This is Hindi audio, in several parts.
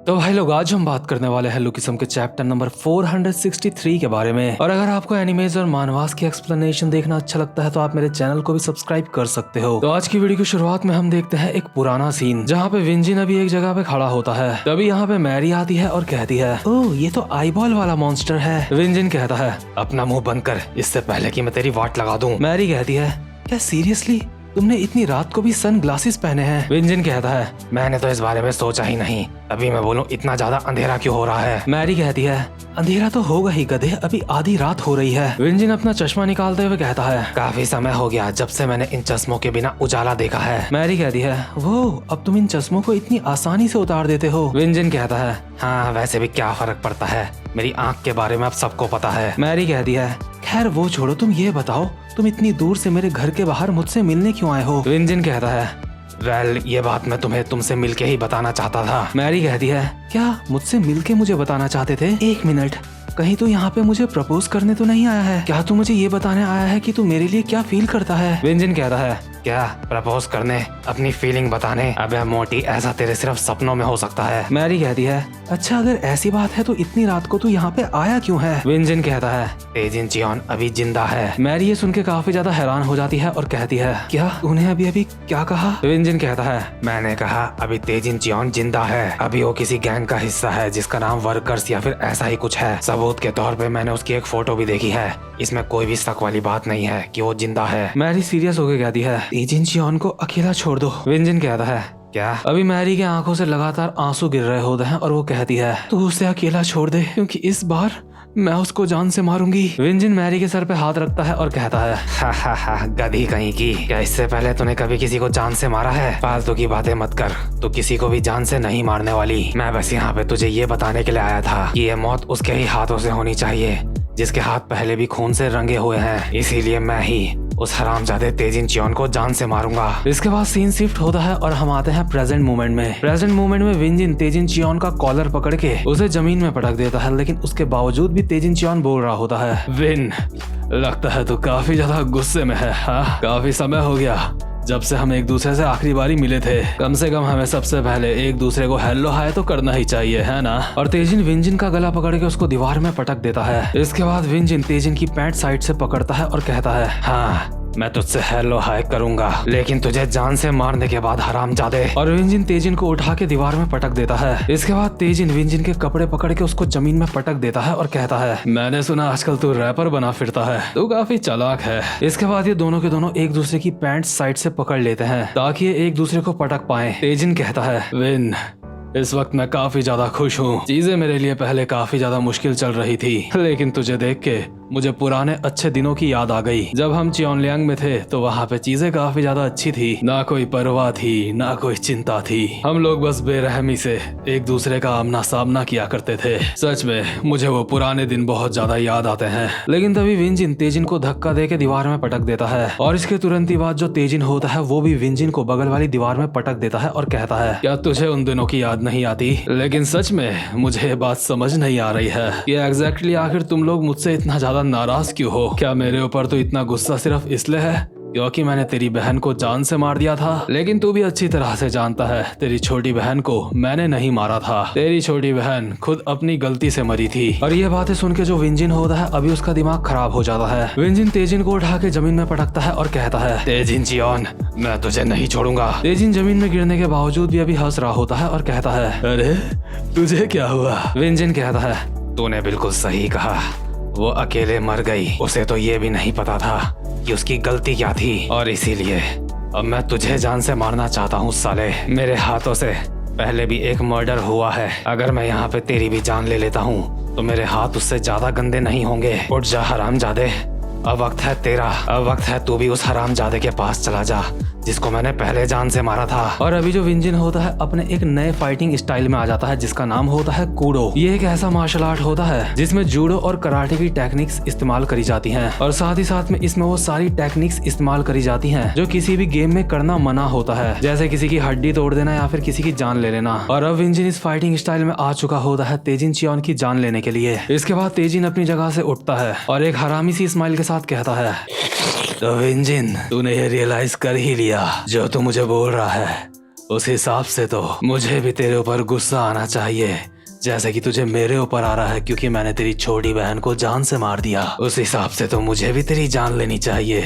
तो भाई लोग, आज हम बात करने वाले हैं लुकिसम के चैप्टर नंबर 463 के बारे में। और अगर आपको एनिमेज और मानवास की एक्सप्लेनेशन देखना अच्छा लगता है तो आप मेरे चैनल को भी सब्सक्राइब कर सकते हो। तो आज की वीडियो की शुरुआत में हम देखते हैं एक पुराना सीन, जहाँ पे विंजिन अभी एक जगह पे खड़ा होता है। तभी यहाँ पे मैरी आती है और कहती है, ओह ये तो आईबॉल वाला मॉन्स्टर है। विंजिन कहता है, अपना मुंह बंद कर, इससे पहले कि मैं तेरी वाट लगा दूं। मैरी कहती है, क्या सीरियसली तुमने इतनी रात को भी सन ग्लासेस पहने हैं? विंजिन कहता है, मैंने तो इस बारे में सोचा ही नहीं, अभी मैं बोलूं इतना ज्यादा अंधेरा क्यों हो रहा है। मैरी कहती है, अंधेरा तो होगा ही गधे, अभी आधी रात हो रही है। विंजिन अपना चश्मा निकालते हुए कहता है, काफी समय हो गया जब से मैंने इन चश्मों के बिना उजाला देखा है। मैरी कहती है, वो अब तुम इन चश्मों को इतनी आसानी से उतार देते हो। विंजिन कहता है, हाँ वैसे भी क्या फर्क पड़ता है, मेरी आँख के बारे में अब सबको पता है। मैरी कहती है, खैर वो छोड़ो, तुम ये बताओ तुम इतनी दूर से मेरे घर के बाहर मुझसे मिलने क्यों आए हो? विंजिन कहता है, वेल ये बात मैं तुम्हें तुमसे मिलके ही बताना चाहता था। मैरी कहती है, क्या मुझसे मिलके मुझे बताना चाहते थे? एक मिनट, कहीं तू यहाँ पे मुझे प्रपोज करने तो नहीं आया है? क्या तू मुझे ये बताने आया है कि तू मेरे लिए क्या फील करता है? विंजिन कहता है, क्या प्रपोज करने, अपनी फीलिंग बताने? अबे मोटी, ऐसा तेरे सिर्फ सपनों में हो सकता है। मैरी कहती है, अच्छा अगर ऐसी बात है तो इतनी रात को तू यहाँ पे आया क्यों है? विंजिन कहता है, तेजिन चियोन अभी जिंदा है। मैरी ये सुन के काफी ज्यादा हैरान हो जाती है और कहती है, क्या तूने अभी अभी क्या कहा? विंजिन कहता है, मैंने कहा अभी तेजिन चियोन जिंदा है, अभी वो किसी गैंग का हिस्सा है जिसका नाम वर्कर्स या फिर ऐसा ही कुछ है। सबूत के तौर पे मैंने उसकी एक फोटो भी देखी है, इसमें कोई भी शक वाली बात नहीं है कि वो जिंदा है। मैरी सीरियस होकर कहती है, तेजिन चियोन को अकेला छोड़ दो। विंजिन कहता है, क्या? अभी मैरी के आंखों से लगातार आंसू गिर रहे होते हैं और वो कहती है, तू उसे अकेला छोड़ दे, क्योंकि इस बार मैं उसको जान से मारूंगी। विंजिन मैरी के सर पे हाथ रखता है और कहता है, हा हा हा, गधी कहीं की, क्या इससे पहले तूने कभी किसी को जान से मारा है? फालतू की बातें मत कर, तू किसी को भी जान से नहीं मारने वाली। मैं बस यहाँ पे तुझे ये बताने के लिए आया था कि ये मौत उसके ही हाथों से होनी चाहिए जिसके हाथ पहले भी खून से रंगे हुए हैं, इसीलिए मैं ही उस हरामजादे तेजिन चियोन को जान से मारूंगा। इसके बाद सीन शिफ्ट होता है और हम आते हैं प्रेजेंट मोमेंट में। प्रेजेंट मोमेंट में विंजिन तेजिन चियोन का कॉलर पकड़ के उसे जमीन में पटक देता है, लेकिन उसके बावजूद भी तेजिन चियोन बोल रहा होता है, विन लगता है तू काफी ज्यादा गुस्से में है। हाँ, काफी समय हो गया जब से हम एक दूसरे से आखिरी बारी मिले थे, कम से कम हमें सबसे पहले एक दूसरे को हेलो हाय तो करना ही चाहिए, है ना? और तेजिन विंजिन का गला पकड़ के उसको दीवार में पटक देता है। इसके बाद विंजिन तेजिन की पैंट साइड से पकड़ता है और कहता है, हाँ मैं तुझसे हेलो हाय करूंगा, लेकिन तुझे जान से मारने के बाद, हरामजादे। और विंजिन तेजिन को उठा के दीवार में पटक देता है। इसके बाद तेजिन विंजिन के कपड़े पकड़ के उसको जमीन में पटक देता है और कहता है, मैंने सुना आजकल तू रैपर बना फिरता है, तू काफी चालाक है। इसके बाद ये दोनों के दोनों एक दूसरे की पैंट साइड से पकड़ लेते हैं ताकि ये एक दूसरे को पटक पाए। तेजिन कहता है, विन इस वक्त मैं काफी ज्यादा खुश हूँ, चीजें मेरे लिए पहले काफी ज्यादा मुश्किल चल रही थी, लेकिन तुझे देख के मुझे पुराने अच्छे दिनों की याद आ गई। जब हम चियोनलियांग में थे तो वहाँ पे चीजें काफी ज्यादा अच्छी थी, ना कोई परवाह थी, ना कोई चिंता थी, हम लोग बस बेरहमी से एक दूसरे का आमना सामना किया करते थे। सच में मुझे वो पुराने दिन बहुत ज्यादा याद आते हैं। लेकिन तभी विंजिन तेजिन को धक्का दे के दीवार में पटक देता है और इसके तुरंत ही बाद जो तेजिन होता है वो भी विंजिन को बगल वाली दीवार में पटक देता है और कहता है, क्या तुझे उन दिनों की याद नहीं आती? लेकिन सच में मुझे ये बात समझ नहीं आ रही है कि एग्जैक्टली आखिर तुम लोग मुझसे इतना ज्यादा नाराज क्यों हो? क्या मेरे ऊपर तो इतना गुस्सा सिर्फ इसलिए है क्योंकि मैंने तेरी बहन को जान से मार दिया था? लेकिन तू भी अच्छी तरह से जानता है तेरी छोटी बहन को मैंने नहीं मारा था, तेरी छोटी बहन खुद अपनी गलती से मरी थी। और ये बातें सुन के जो विंजिन होता है अभी उसका दिमाग खराब हो जाता है। विंजिन तेजिन को उठा के जमीन में पटकता है और कहता है, तेजिन चियोन मैं तुझे नहीं छोड़ूंगा। तेजिन जमीन में गिरने के बावजूद भी अभी हंस रहा होता है और कहता है, अरे तुझे क्या हुआ? विंजिन कहता है, तूने बिल्कुल सही कहा, वो अकेले मर गई, उसे तो ये भी नहीं पता था कि उसकी गलती क्या थी, और इसीलिए अब मैं तुझे जान से मारना चाहता हूँ साले। मेरे हाथों से पहले भी एक मर्डर हुआ है, अगर मैं यहाँ पे तेरी भी जान ले लेता हूँ तो मेरे हाथ उससे ज्यादा गंदे नहीं होंगे। उठ जा हरामजादे, अब वक्त है तेरा, अब वक्त है तू भी उस हरामजादे के पास चला जा जिसको मैंने पहले जान से मारा था। और अभी जो विंजिन होता है अपने एक नए फाइटिंग स्टाइल में आ जाता है जिसका नाम होता है कूडो। ये एक ऐसा मार्शल आर्ट होता है जिसमें जूडो और कराटे की टेक्निक्स इस्तेमाल करी जाती हैं और साथ ही साथ में इसमें वो सारी टेक्निक्स इस्तेमाल करी जाती हैं जो किसी भी गेम में करना मना होता है, जैसे किसी की हड्डी तोड़ देना या फिर किसी की जान ले लेना। और अब विंजिन इस फाइटिंग स्टाइल में आ चुका होता है तेजिन चियोन की जान लेने के लिए। इसके बाद तेजिन अपनी जगह से उठता है और एक हरामी सी स्माइल के साथ कहता है, तो विंजिन तूने ये रियलाइज कर ही लिया जो तू मुझे बोल रहा है, उस हिसाब से तो मुझे भी तेरे ऊपर गुस्सा आना चाहिए, जैसे कि तुझे मेरे ऊपर आ रहा है क्योंकि मैंने तेरी छोटी बहन को जान से मार दिया। उस हिसाब से तो मुझे भी तेरी जान लेनी चाहिए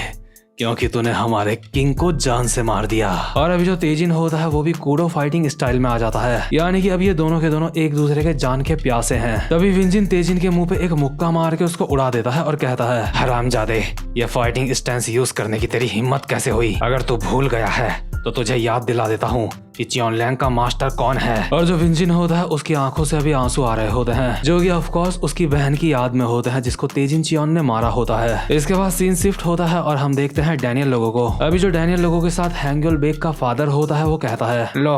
क्योंकि तूने हमारे किंग को जान से मार दिया। और अभी जो तेजिन होता है वो भी कूडो फाइटिंग स्टाइल में आ जाता है, यानी कि अब ये दोनों के दोनों एक दूसरे के जान के प्यासे हैं। तभी विंजिन तेजिन के मुंह पे एक मुक्का मार के उसको उड़ा देता है और कहता है, हरामजादे, ये फाइटिंग स्टैंस यूज करने की तेरी हिम्मत कैसे हुई? अगर तू भूल गया है तो तुझे याद दिला देता हूँ कि चियोनलैंग का मास्टर कौन है। और जो विंजिन होता है उसकी आंखों से अभी आंसू आ रहे होते हैं, जो कि ऑफ कोर्स उसकी बहन की याद में होते हैं जिसको तेजिन चियोन ने मारा होता है। इसके बाद सीन शिफ्ट होता है और हम देखते हैं डैनियल लोगों को। अभी जो डैनियल लोगों के साथ हैंग्योल बेक का फादर होता है वो कहता है, लो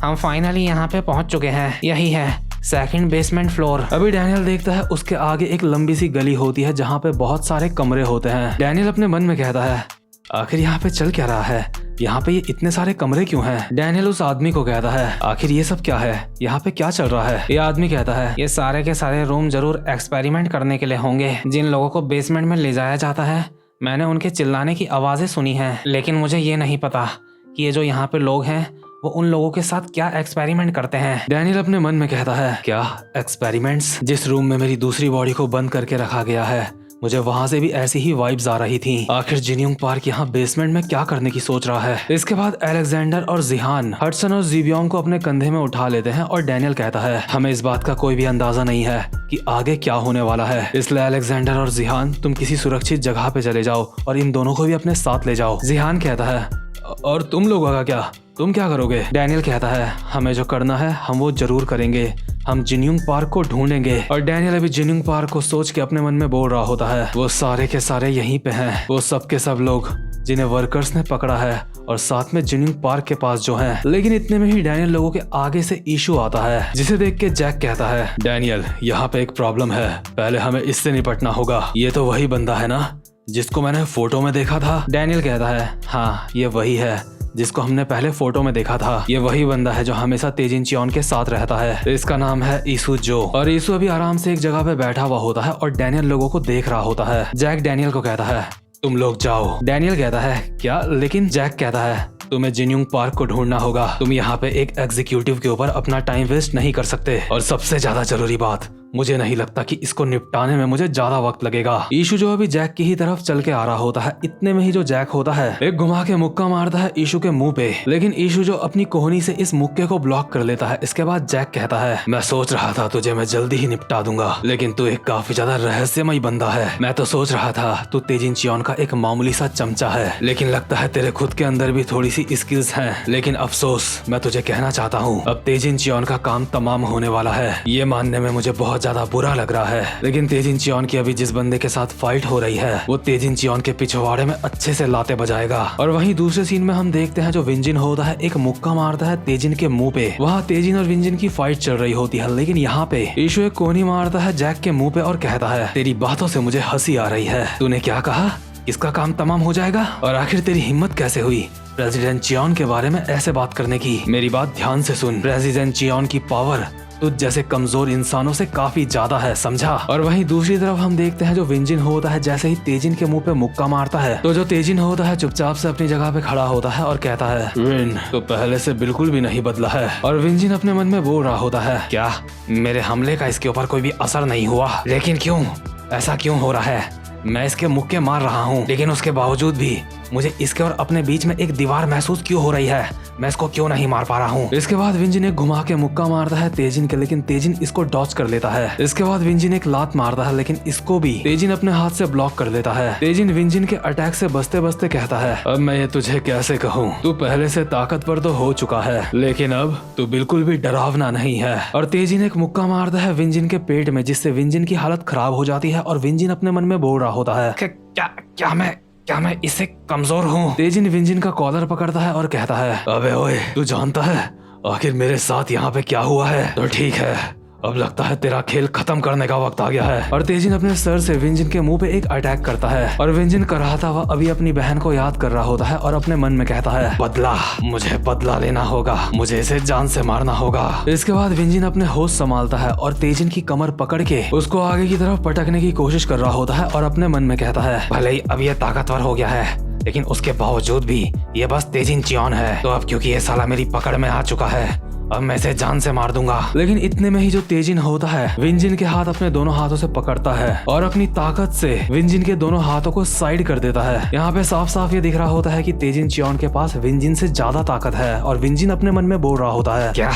हम फाइनली यहाँ पे पहुंच चुके हैं, यही है सेकंड बेसमेंट फ्लोर। अभी डैनियल देखता है उसके आगे एक लंबी सी गली होती है जहाँ पे बहुत सारे कमरे होते हैं। डैनियल अपने मन में कहता है, आखिर यहाँ पे चल क्या रहा है? यहाँ पे ये इतने सारे कमरे क्यों हैं? डैनियल उस आदमी को कहता है, आखिर ये सब क्या है? यहाँ पे क्या चल रहा है? ये आदमी कहता है, ये सारे के सारे रूम जरूर एक्सपेरिमेंट करने के लिए होंगे। जिन लोगों को बेसमेंट में ले जाया जाता है मैंने उनके चिल्लाने की आवाजें सुनी हैं, लेकिन मुझे ये नहीं पता कि ये जो यहाँ पे लोग हैं वो उन लोगों के साथ क्या एक्सपेरिमेंट करते हैं। डैनियल अपने मन में कहता है, क्या एक्सपेरिमेंट्स? जिस रूम में मेरी दूसरी बॉडी को बंद करके रखा गया है मुझे वहां से भी ऐसी ही वाइब्स आ रही थी। आखिर जिनयोंग पार्क यहाँ बेसमेंट में क्या करने की सोच रहा है? इसके बाद अलेक्जेंडर और जिहान हडसन और जीबियोंग को अपने कंधे में उठा लेते हैं और डैनियल कहता है, हमें इस बात का कोई भी अंदाजा नहीं है कि आगे क्या होने वाला है, इसलिए अलेक्जेंडर और जिहान तुम किसी सुरक्षित जगह पे चले जाओ और इन दोनों को भी अपने साथ ले जाओ। जिहान कहता है, और तुम लोगों का क्या? तुम क्या करोगे? डैनियल कहता है, हमें जो करना है हम वो जरूर करेंगे, हम जिनयोंग पार्क को ढूंढेंगे। और डैनियल अभी जिनयोंग पार्क को सोच के अपने मन में बोल रहा होता है, वो सारे के सारे यहीं पे हैं, वो सब के सब लोग जिन्हें वर्कर्स ने पकड़ा है और साथ में जिनयोंग पार्क के पास जो हैं। लेकिन इतने में ही डैनियल लोगों के आगे से इशू आता है, जिसे देख के जैक कहता है, डैनियल यहाँ पे एक प्रॉब्लम है, पहले हमें इससे निपटना होगा। ये तो वही बंदा है ना जिसको मैंने फोटो में देखा था? डैनियल कहता है, हाँ ये वही है जिसको हमने पहले फोटो में देखा था। ये वही बंदा है जो हमेशा तेजिन चियोन के साथ रहता है। इसका नाम है ईसू जो। और ईसू अभी आराम से एक जगह पे बैठा हुआ होता है और डैनियल लोगों को देख रहा होता है। जैक डैनियल को कहता है, तुम लोग जाओ। डैनियल कहता है, क्या? लेकिन जैक कहता है, तुम्हें जिनयोंग पार्क को ढूंढना होगा, तुम यहाँ पे एक एग्जीक्यूटिव के ऊपर अपना टाइम वेस्ट नहीं कर सकते। और सबसे ज्यादा जरूरी बात, मुझे नहीं लगता कि इसको निपटाने में मुझे ज्यादा वक्त लगेगा। ईशू जो अभी जैक की ही तरफ चल के आ रहा होता है, इतने में ही जो जैक होता है एक घुमा के मुक्का मारता है ईशू के मुंह पे, लेकिन ईशू जो अपनी कोहनी से इस मुक्के को ब्लॉक कर लेता है। इसके बाद जैक कहता है, मैं सोच रहा था तुझे मैं जल्दी ही निपटा दूंगा, लेकिन तू एक काफी ज्यादा रहस्यमय बंदा है। मैं तो सोच रहा था तू तेजिन चियोन का एक मामूली सा चमचा है, लेकिन लगता है तेरे खुद के अंदर भी थोड़ी सी स्किल्स हैं। लेकिन अफसोस, मैं तुझे कहना चाहता हूँ अब तेजिन चियोन का काम तमाम होने वाला है। ये मानने में मुझे बहुत ज्यादा बुरा लग रहा है, लेकिन तेजिन चियोन की अभी जिस बंदे के साथ फाइट हो रही है वो तेजिन चियोन के पिछवाड़े में अच्छे से लाते बजाएगा। और वहीं दूसरे सीन में हम देखते हैं जो विंजिन होता है एक मुक्का मारता है तेजिन के मुंह पे। वहाँ तेजिन और विंजिन की फाइट चल रही होती है, लेकिन यहाँ पे ईशू एक कोहनी मारता है जैक के मुंह पे और कहता है, तेरी बातों से मुझे हंसी आ रही है। तूने क्या कहा? इसका काम तमाम हो जाएगा? और आखिर तेरी हिम्मत कैसे हुई प्रेसिडेंट चियोन के बारे में ऐसे बात करने की? मेरी बात ध्यान से सुन, प्रेसिडेंट चियोन की पावर तुझ जैसे कमजोर इंसानों से काफी ज्यादा है, समझा? और वहीं दूसरी तरफ हम देखते हैं जो विंजिन होता है जैसे ही तेजिन के मुंह पे मुक्का मारता है तो जो तेजिन होता है चुपचाप से अपनी जगह पे खड़ा होता है और कहता है, विन तो पहले से बिल्कुल भी नहीं बदला है। और विंजिन अपने मन में बोल रहा होता है, क्या मेरे हमले का इसके ऊपर कोई भी असर नहीं हुआ? लेकिन क्यों? ऐसा क्यों हो रहा है? मैं इसके मुक्के मार रहा हूँ, लेकिन उसके बावजूद भी मुझे इसके और अपने बीच में एक दीवार महसूस क्यों हो रही है? मैं इसको क्यों नहीं मार पा रहा हूँ? इसके बाद विंजिन एक घुमा के मुक्का मारता है तेजिन के, लेकिन तेजिन इसको डॉच कर लेता है। इसके बाद विंजिन एक लात मारता है, लेकिन इसको भी तेजिन अपने हाथ से ब्लॉक कर देता है। तेजिन विंजिन के अटैक से बचते बचते कहता है, अब मैं ये तुझे कैसे कहूँ, तू पहले से ताकतवर तो हो चुका है, लेकिन अब तू बिल्कुल भी डरावना नहीं है। और तेजिन एक मुक्का मारता है विंजिन के पेट में, जिससे विंजिन की हालत खराब हो जाती है और विंजिन अपने मन में बोल रहा होता है, क्या मैं इससे कमजोर हूँ? तेजिन विंजिन का कॉलर पकड़ता है और कहता है, अबे ओए, तू जानता है आखिर मेरे साथ यहाँ पे क्या हुआ है? तो ठीक है, अब लगता है तेरा खेल खत्म करने का वक्त आ गया है। और तेजिन अपने सर से विंजिन के मुंह पे एक अटैक करता है और विंजिन कर रहा था वह अभी अपनी बहन को याद कर रहा होता है और अपने मन में कहता है, बदला, मुझे बदला लेना होगा, मुझे इसे जान से मारना होगा। इसके बाद विंजिन अपने होश संभालता है और तेजिन की कमर पकड़ के उसको आगे की तरफ पटकने की कोशिश कर रहा होता है और अपने मन में कहता है, भले ही अब ये ताकतवर हो गया है, लेकिन उसके बावजूद भी ये बस तेजिन चियोन है। तो अब क्योंकि ये साला मेरी पकड़ में आ चुका है, अब मैं इसे जान से मार दूंगा। लेकिन इतने में ही जो तेजिन होता है विंजिन के हाथ अपने दोनों हाथों से पकड़ता है और अपनी ताकत से विंजिन के दोनों हाथों को साइड कर देता है। यहाँ पे साफ साफ ये दिख रहा होता है कि तेजिन चियोन के पास विंजिन से ज्यादा ताकत है और विंजिन अपने मन में बोल रहा होता है, क्या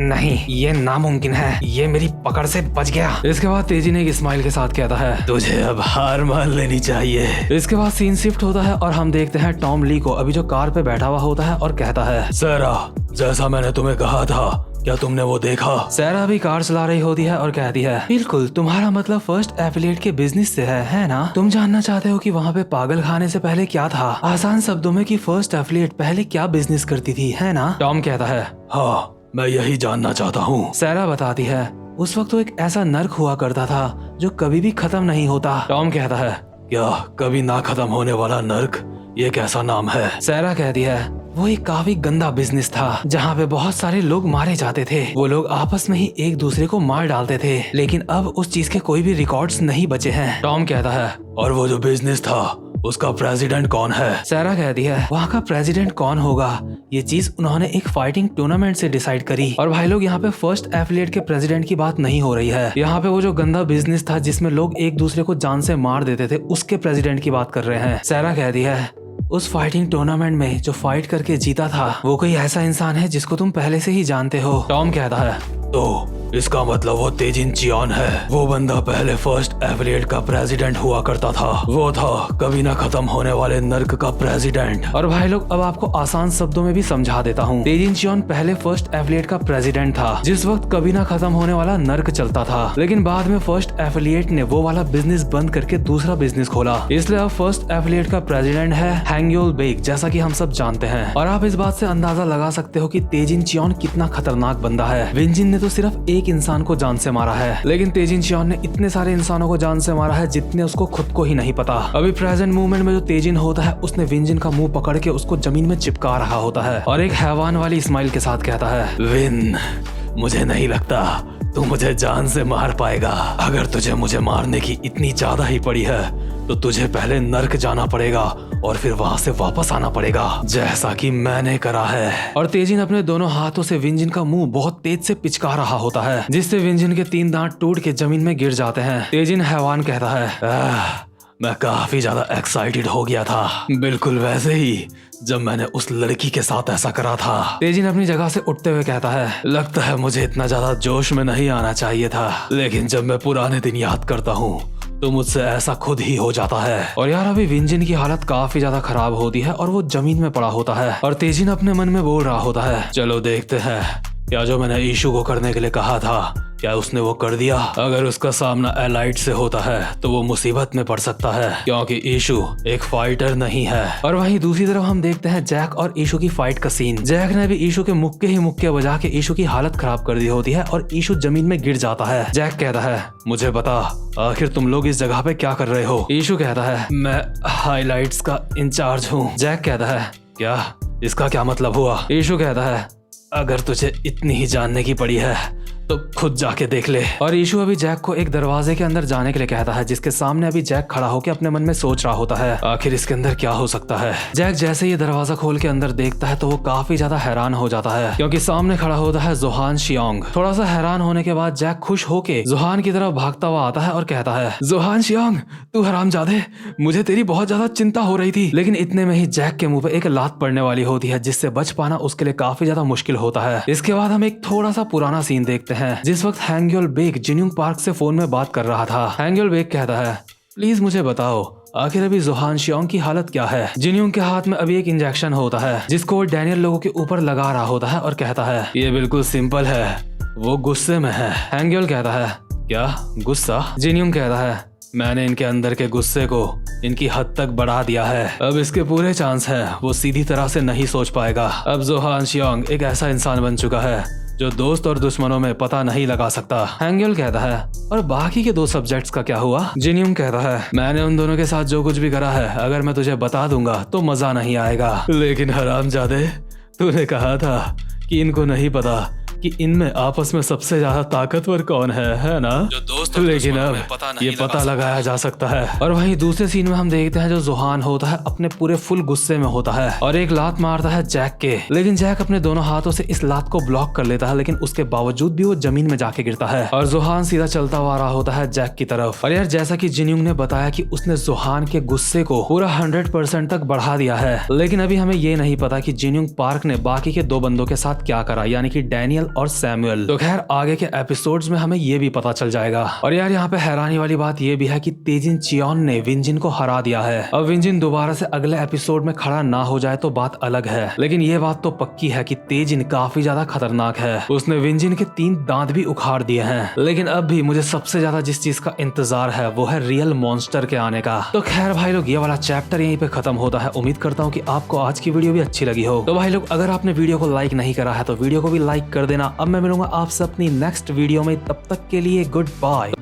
नहीं, ये नामुमकिन है, ये मेरी पकड़ से बच गया। इसके बाद तेजिन एक स्माइल के साथ कहता है, तुझे अब हार मान लेनी चाहिए। इसके बाद सीन शिफ्ट होता है और हम देखते हैं टॉम ली को अभी जो कार पे बैठा हुआ होता है और कहता है, सैरा, जैसा मैंने तुम्हें कहा था, क्या तुमने वो देखा? सैरा भी कार चला रही होती है और कहती है, बिल्कुल, तुम्हारा मतलब फर्स्ट एफिलिएट के बिजनेस से है ना? तुम जानना चाहते हो कि वहाँ पे पागल खाने से पहले क्या था? आसान शब्दों में कि फर्स्ट एफिलिएट पहले क्या बिजनेस करती थी, है ना? टॉम कहता है, हाँ, मैं यही जानना चाहता हूँ। सैरा बताती है, उस वक्त तो एक ऐसा नर्क हुआ करता था जो कभी भी खत्म नहीं होता। टॉम कहता है, क्या कभी ना खत्म होने वाला नर्क, ये कैसा नाम है? सैरा कहती है, वो एक काफी गंदा बिजनेस था जहाँ पे बहुत सारे लोग मारे जाते थे। वो लोग आपस में ही एक दूसरे को मार डालते थे, लेकिन अब उस चीज के कोई भी रिकॉर्ड्स नहीं बचे हैं। टॉम कहता है, और वो जो बिजनेस था उसका प्रेसिडेंट कौन है? सैरा कहती है, वहाँ का प्रेसिडेंट कौन होगा, ये चीज उन्होंने एक फाइटिंग टूर्नामेंट से डिसाइड करी। और भाई लोग, यहाँ पे फर्स्ट एफिलिएट के प्रेसिडेंट की बात नहीं हो रही है, यहाँ पे वो जो गंदा बिजनेस था जिसमें लोग एक दूसरे को जान से मार देते थे, उसके प्रेसिडेंट की बात कर रहे हैं। सैरा कहती है, उस फाइटिंग टूर्नामेंट में जो फाइट करके जीता था वो कोई ऐसा इंसान है जिसको तुम पहले से ही जानते हो। टॉम कहता है, तो इसका मतलब वो तेजिन चियोन है, वो बंदा पहले फर्स्ट एफिलिएट का प्रेसिडेंट हुआ करता था, वो था कभी ना खत्म होने वाले नर्क का प्रेसिडेंट। और भाई लोग, अब आपको आसान शब्दों में भी समझा देता हूँ। तेजिन चियोन पहले फर्स्ट एफिलिएट का प्रेसिडेंट था जिस वक्त कभी ना खत्म होने वाला नर्क चलता था, लेकिन बाद में फर्स्ट एफिलिएट ने वो वाला बिजनेस बंद करके दूसरा बिजनेस खोला, इसलिए अब फर्स्ट एफिलिएट का प्रेसिडेंट है हैंग्योल बेक, जैसा कि हम सब जानते हैं। और आप इस बात से अंदाजा लगा सकते हो कि तेजिन चियोन कितना खतरनाक बंदा है। विंजिन ने तो सिर्फ एक इंसान को जान से मारा है, लेकिन तेजिन चियोन ने इतने सारे इंसानों को जान से मारा है जितने उसको खुद को ही नहीं पता। अभी प्रेजेंट मूवमेंट में जो तेजिन होता है उसने विंजिन का मुंह पकड़ के उसको जमीन में चिपका रहा होता है और एक हैवान वाली स्माइल के साथ कहता है, विन, मुझे नहीं लगता तू मुझे जान से मार पाएगा। अगर तुझे मुझे मारने की इतनी ज्यादा ही पड़ी है तो तुझे पहले नर्क जाना पड़ेगा और फिर वहाँ से वापस आना पड़ेगा, जैसा कि मैंने करा है। और तेजिन अपने दोनों हाथों से विंजिन का मुंह बहुत तेज से पिचका रहा होता है, जिससे विंजिन के 3 दांत टूट के जमीन में गिर जाते हैं। तेजिन हैवान कहता है, मैं काफी ज्यादा एक्साइटेड हो गया था, बिल्कुल वैसे ही जब मैंने उस लड़की के साथ ऐसा करा था। तेजिन अपनी जगह से उठते हुए कहता है, लगता है मुझे इतना ज्यादा जोश में नहीं आना चाहिए था, लेकिन जब मैं पुराने दिन याद करता हूँ तो मुझसे ऐसा खुद ही हो जाता है। और यार, अभी विंजिन की हालत काफी ज्यादा खराब होती है और वो जमीन में पड़ा होता है और तेजिन अपने मन में बोल रहा होता है, चलो देखते हैं क्या जो मैंने ईशू को करने के लिए कहा था क्या उसने वो कर दिया। अगर उसका सामना एलाइट से होता है तो वो मुसीबत में पड़ सकता है, क्योंकि ईशू एक फाइटर नहीं है। और वहीं दूसरी तरफ हम देखते हैं जैक और ईशू की फाइट का सीन। जैक ने भी ईशू के मुक्के ही मुक्के बजा के ईशू की हालत खराब कर दी होती है और ईशू जमीन में गिर जाता है। जैक कहता है, मुझे बता, आखिर तुम लोग इस जगह पे क्या कर रहे हो? ईशू कहता है, मैं हाईलाइट्स का इंचार्ज हूँ। जैक कहता है, क्या? इसका क्या मतलब हुआ? ईशू कहता है, अगर तुझे इतनी ही जानने की पड़ी है तो खुद जाके देख ले। और ईशू अभी जैक को एक दरवाजे के अंदर जाने के लिए कहता है, जिसके सामने अभी जैक खड़ा होकर अपने मन में सोच रहा होता है, आखिर इसके अंदर क्या हो सकता है। जैक जैसे ही दरवाजा खोल के अंदर देखता है तो वो काफी ज्यादा हैरान हो जाता है, क्योंकि सामने खड़ा होता है जोहान शियोंग। थोड़ा सा हैरान होने के बाद जैक खुश होके जोहान की तरफ भागता हुआ आता है और कहता है, जोहान शियोंग, तू हरामजादे, मुझे तेरी बहुत ज्यादा चिंता हो रही थी। लेकिन इतने में ही जैक के मुंह पे एक लात पड़ने वाली होती है, जिससे बच पाना उसके लिए काफी ज्यादा मुश्किल होता है। इसके बाद हम एक थोड़ा सा पुराना सीन देखते हैं, जिस वक्त हैंग्योल बेक जिन्यूंग पार्क से फोन में बात कर रहा था। हैंग्योल बेक कहता है, प्लीज मुझे बताओ, आखिर अभी जोहान शियोंग की हालत क्या है? जिन्यूंग के हाथ में अभी एक इंजेक्शन होता है जिसको वो डैनियल लोगों के ऊपर लगा रहा होता है और कहता है, ये बिल्कुल सिंपल है, वो गुस्से में है। हैंग्योल कहता है, क्या गुस्सा? जिन्यूंग कहता है, मैंने इनके अंदर के गुस्से को इनकी हद तक बढ़ा दिया है, अब इसके पूरे चांस है वो सीधी तरह से नहीं सोच पाएगा। अब जोहान शियोंग एक ऐसा इंसान बन चुका है जो दोस्त और दुश्मनों में पता नहीं लगा सकता। हैंग्योल कहता है, और बाकी के 2 सब्जेक्ट्स का क्या हुआ? जिन्यूंग कहता है, मैंने उन दोनों के साथ जो कुछ भी करा है अगर मैं तुझे बता दूंगा तो मजा नहीं आएगा। लेकिन हरामजादे, तूने कहा था कि इनको नहीं पता कि इनमें आपस में सबसे ज्यादा ताकतवर कौन है ना? जो दोस्त लेकिन अब ये पता लगाया जा सकता है। और वहीं दूसरे सीन में हम देखते हैं जो जोहान होता है अपने पूरे फुल गुस्से में होता है और एक लात मारता है जैक के, लेकिन जैक अपने दोनों हाथों से इस लात को ब्लॉक कर लेता है, लेकिन उसके बावजूद भी वो जमीन में जाके गिरता है और जोहान सीधा चलता हुआ रहा होता है जैक की तरफ। और यार जैसा कि जिनयुंग ने बताया कि उसने जोहान के गुस्से को पूरा 100% तक बढ़ा दिया है, लेकिन अभी हमें ये नहीं पता कि जिनयुंग पार्क ने बाकी के दो बंदों के साथ क्या करा, यानी कि डैनियल और सैमुअल। तो खैर आगे के एपिसोड्स में हमें ये भी पता चल जाएगा। और यार यहाँ पे हैरानी वाली बात ये भी है कि तेजिन चियोन ने विंजिन को हरा दिया है। अब विंजिन दोबारा से अगले एपिसोड में खड़ा ना हो जाए तो बात अलग है, लेकिन ये बात तो पक्की है कि तेजिन काफी ज्यादा खतरनाक है। उसने विंजिन के 3 दांत भी उखाड़ दिए हैं। लेकिन अब भी मुझे सबसे ज्यादा जिस चीज का इंतजार है वो है रियल मॉन्स्टर के आने का। तो खैर भाई लोग ये वाला चैप्टर यहीं पे खत्म होता है। उम्मीद करता हूँ कि आपको आज की वीडियो भी अच्छी लगी हो। तो भाई लोग अगर आपने वीडियो को लाइक नहीं करा है तो वीडियो को भी लाइक कर देना। अब मैं मिलूंगा आपसे अपनी नेक्स्ट वीडियो में, तब तक के लिए गुड बाय।